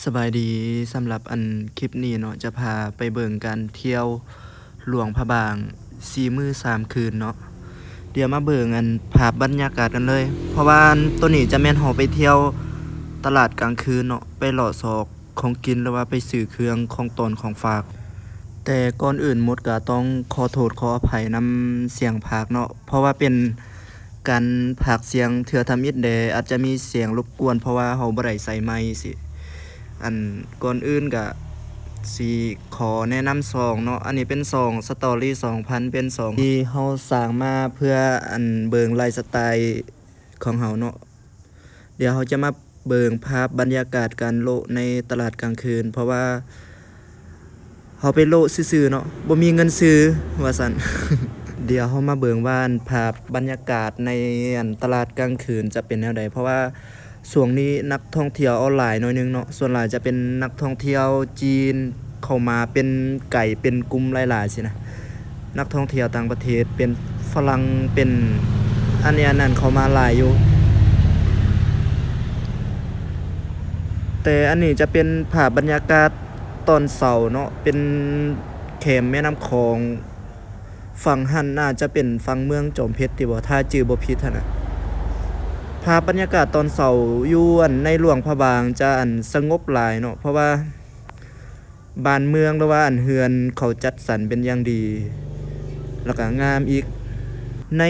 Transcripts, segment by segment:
สบายดีสำหรับคลิปนี้เนาะจะพาไปเบิ่งการเที่ยวหลวงพระบาง4มื้อ3คืนเนาะเดี๋ยวมาเบิ่งภาพบรรยากาศกันเลย เพราะว่าตัวนี้จะแม่นเราไปเที่ยวตลาดกลางคืนเนาะไปเลาะซอกของกินหรือว่าไปซื้อเครื่องของตนของฝาก แต่ก่อนอื่นหมดก็ต้องขอโทษขออภัยนำเสียงพากย์เนาะเพราะว่าเป็นการพากย์เสียงเทื่อทำอิฐแดอาจจะมีเสียงรบกวนเพราะว่าเราบ่ได้ใส่ไมค์สิก่อนอื่นก็สิขอแนะนำซองเนาะอันนี้เป็นซอง Story 2000เป็นซองที่เราสร้างมาเพื่อเบิ่งไลฟ์สไตล์ของเราเนาะเดี๋ยวเราจะมาเบิ่งภาพบรรยากาศการโละในตลาดกลางคืน เพราะว่าเราไปโละซื่อๆเนาะบ่มีเงินซื้อว่าซั่น เดี๋ยวเรามาเบิ่งว่าภาพบรรยากาศในตลาดกลางคืนจะเป็นแนวใดเพราะว่าช่วงนี้นักท่องเที่ยวออนไลน์หน่อยนึงเนาะส่วนหลายจะเป็นนักท่องเที่ยวจีนเข้ามาเป็นไก่เป็นกลุ่มหลายๆสินะนักท่องเที่ยวต่างประเทศเป็นฝรั่งเป็นอันนั้นเข้ามาหลายอยู่แต่อันนี้จะเป็นภาพบรรยากาศตอนเช้าเนาะเป็นแคมแม่น้ำคองฝั่งหันน่าจะเป็นฝั่งเมืองจอมเพชรที่บ่ถ้าจื่อบ่ผิดหั่นน่ะภาพบรรยากาศตอนเช้าอยู่ในหลวงพระบางจะสงบหลายเนาะเพราะว่าบ้านเมืองหรือว่าเรือนเขาจัดสรรเป็นอย่างดี แล้วก็งามอีกใน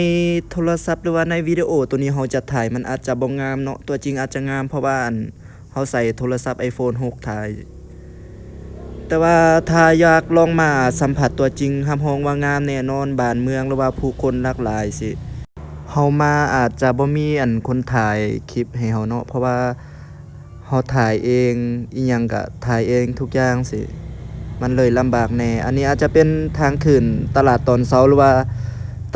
โทรศัพท์หรือว่าในวิดีโอตัวนี้เราจะถ่ายมันอาจจะบ่งามเนาะตัวจริงอาจจะงามเพราะว่าเราใส่โทรศัพท์ iPhone 6 ถ่ายแต่ว่าถ้าอยากลองมาสัมผัสตัวจริงรับรองว่างามแน่นอนบ้านเมืองหรือว่าผู้คนหลากหลายสิเฮามาอาจจะบ่มีคนถ่ายคลิปให้เฮาเนาะเพราะว่าเฮาถ่ายเองอิหยังก็ถ่ายเองทุกอย่างสิมันเลยลำบากแน่อันนี้อาจจะเป็นทางขึ้นตลาดตอนเช้าหรือว่า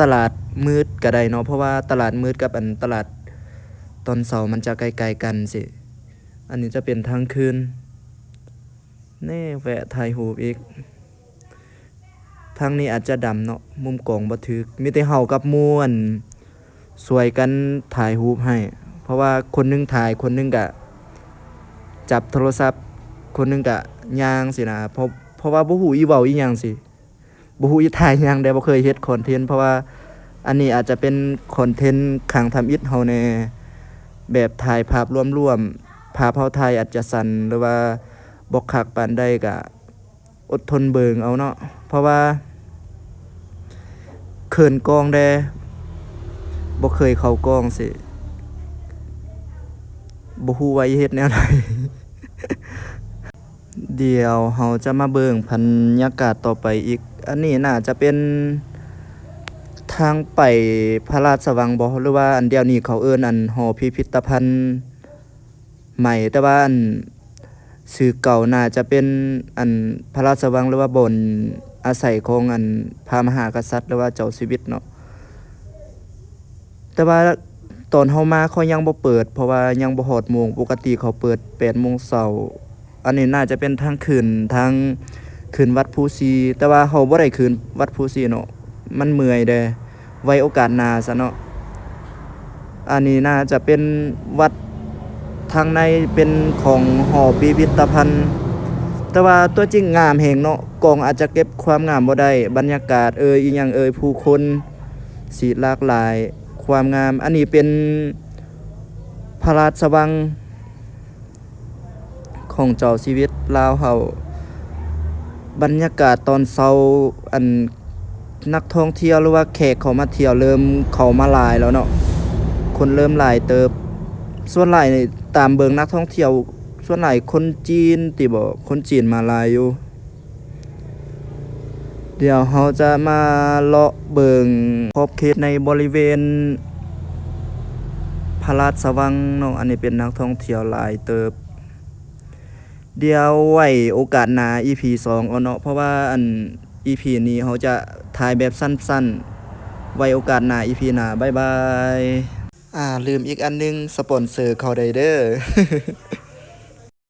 ตลาดมืดก็ได้เนาะเพราะว่าตลาดมืดกับตลาดตอนเช้ามันจะไกลๆกันสิอันนี้จะเป็นทางคืนแน่แวะถ่ายรูปอีกทางนี้อาจจะดำเนาะมุมกล้องบ่ถึกมีแต่เฮากับหมู่สวยกันถ่ายรูปให้เพราะว่าคนนึงถ่ายคนนึงก็จับโทรศัพท์คนนึงก็ย่างสินะเพราะว่าบ่ฮู้อีเว้าอีหยังสิบ่ฮู้อีถ่ายหยังได้บ่เคยเฮ็ดคอนเทนต์เพราะว่าอันนี้อาจจะเป็นคอนเทนต์ข้างทำอิฐเฮาแน่แบบถ่ายภาพรวมๆภาพเฮาถ่ายอาจจะสั่นหรือว่าบ่คักปานใดก็อดทนเบิ่งเอาเนาะเพราะว่าเขินกล้องแดบ่เคยเข้ากล้องสิบ่ฮู้ว่าสิเฮ็ดแนวใด เดี๋ยวเราจะมาเบิ่งบรรยากาศต่อไปอีกอันนี้น่าจะเป็นทางไปพระราชวังบ่หรือว่าเดี๋ยวนี้เขาเอิ้นหอพิพิธภัณฑ์ใหม่แต่ว่าชื่อเก่าน่าจะเป็นพระราชวังหรือว่าบ่อนอาศัยของพระมหากษัตริย์หรือว่าเจ้าชีวิตเนาะแต่ว่าตอนเฮามาเขายังบ่เปิดเพราะว่ายังบ่ฮอดโมงปกติเขาเปิด 8 โมงเช้าอันนี้น่าจะเป็นทางขึ้นวัดภูซีแต่ว่าเฮาบ่ได้ขึ้นวัดภูซีเนาะมันเมื่อยเด้ไว้โอกาสหน้าซะเนาะอันนี้น่าจะเป็นวัดทางในเป็นของหอพิพิธภัณฑ์แต่ว่าตัวจริงงามแฮงเนาะกล้องอาจจะเก็บความงามบ่ได้บรรยากาศอีหยังผู้คนสีหลากหลายความงามอันนี้เป็นพระราชวังของเจ้าชีวิตลาวเฮาบรรยากาศตอนเช้านักท่องเที่ยวหรือว่าแขกเขามาเที่ยวเริ่มเข้ามาหลายแล้วเนาะคนเริ่มหลายเติบส่วนหลายนี่ตามเบิ่งนักท่องเที่ยวส่วนหลายคนจีนติบ่คนจีนมาหลายอยู่เดี๋ยวเราจะมาเลาะเบิ่งขอบเขตในบริเวณพระราชวังเนาะอันนี้เป็นนักท่องเที่ยวหลายเติบเดี๋ยวไว้โอกาสหน้า EP 2เอาเนาะเพราะว่าEP นี้เขาจะถ่ายแบบสั้นๆไว้โอกาสหน้า EP หน้าบ๊ายบายลืมอีกอันนึงสปอนเซอร์เขาได้เด้อ